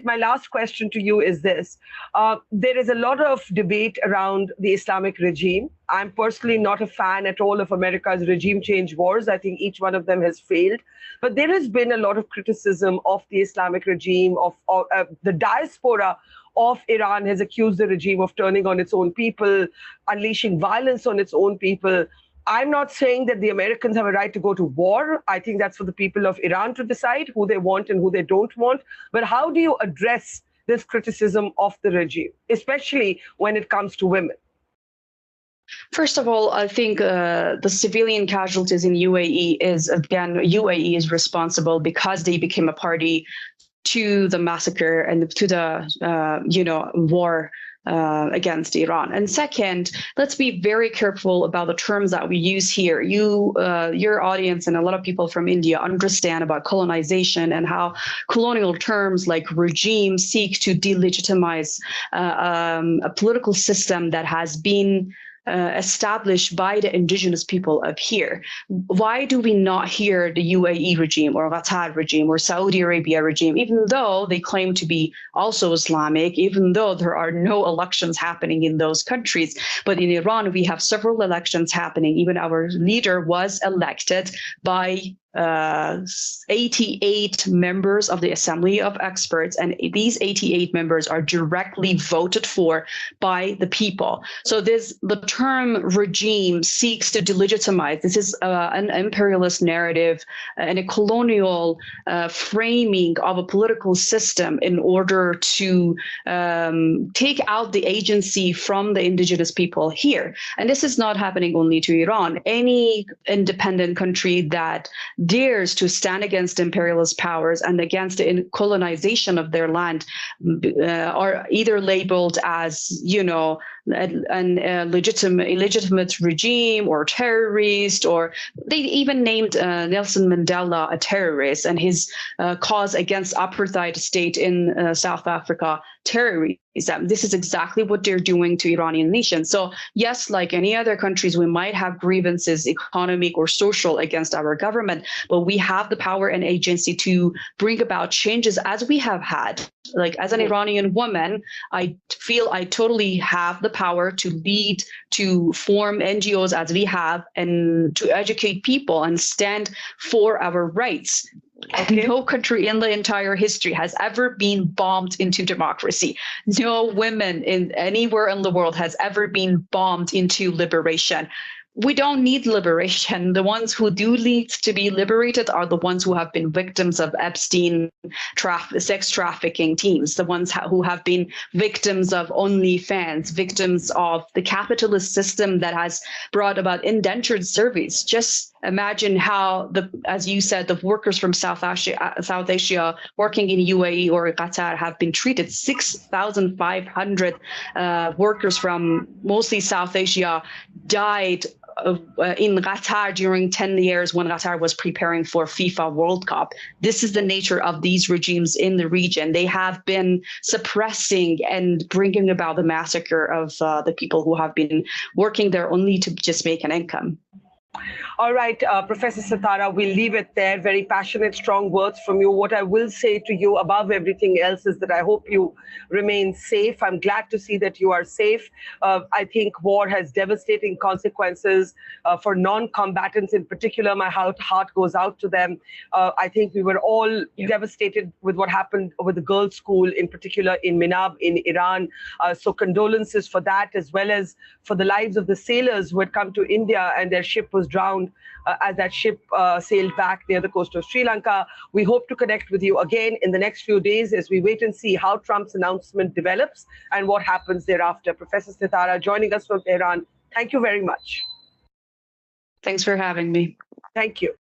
my last question to you is this. There is a lot of debate around the Islamic regime. I'm personally not a fan at all of America's regime change wars. I think each one of them has failed. But there has been a lot of criticism of the Islamic regime, of the diaspora of Iran has accused the regime of turning on its own people, unleashing violence on its own people. I'm not saying that the Americans have a right to go to war. I think that's for the people of Iran to decide who they want and who they don't want. But how do you address this criticism of the regime, especially when it comes to women? First of all, I think the civilian casualties in UAE UAE is responsible because they became a party to the massacre and to the war against Iran. And second, let's be very careful about the terms that we use here. Your audience and a lot of people from India understand about colonization and how colonial terms like regime seek to delegitimize a political system that has been established by the indigenous people of here. Why do we not hear the UAE regime or Qatar regime or Saudi Arabia regime, even though they claim to be also Islamic, even though there are no elections happening in those countries? But in Iran, we have several elections happening. Even our leader was elected by 88 members of the Assembly of Experts, and these 88 members are directly voted for by the people. So the term regime seeks to delegitimize. This is an imperialist narrative and a colonial framing of a political system in order to take out the agency from the indigenous people here. And this is not happening only to Iran. Any independent country that dares to stand against imperialist powers and against the colonization of their land are either labeled as, an illegitimate regime or terrorist, or they even named Nelson Mandela a terrorist and his cause against apartheid state in South Africa terrorism. This is exactly what they're doing to Iranian nation. So yes, like any other countries, we might have grievances, economic or social, against our government, but we have the power and agency to bring about changes as we have had. Like as an Iranian woman, I feel I totally have the power to lead, to form NGOs as we have, and to educate people and stand for our rights. Okay. No country in the entire history has ever been bombed into democracy. No women in anywhere in the world has ever been bombed into liberation. We don't need liberation. The ones who do need to be liberated are the ones who have been victims of Epstein sex trafficking teams, the ones who have been victims of OnlyFans, victims of the capitalist system that has brought about indentured service. Just imagine how, as you said, the workers from South Asia working in UAE or Qatar have been treated. 6,500 workers from mostly South Asia died in Qatar during 10 years when Qatar was preparing for FIFA World Cup. This is the nature of these regimes in the region. They have been suppressing and bringing about the massacre of the people who have been working there only to just make an income. All right, Professor Setareh, we'll leave it there. Very passionate, strong words from you. What I will say to you above everything else is that I hope you remain safe. I'm glad to see that you are safe. I think war has devastating consequences for non-combatants in particular. My heart goes out to them. I think we were all devastated with what happened with the girls' school, in particular in Minab in Iran. So condolences for that, as well as for the lives of the sailors who had come to India and their ship was drowned as that ship sailed back near the coast of Sri Lanka. We hope to connect with you again in the next few days as we wait and see how Trump's announcement develops and what happens thereafter. Professor Setareh joining us from Tehran. Thank you very much. Thanks for having me. Thank you.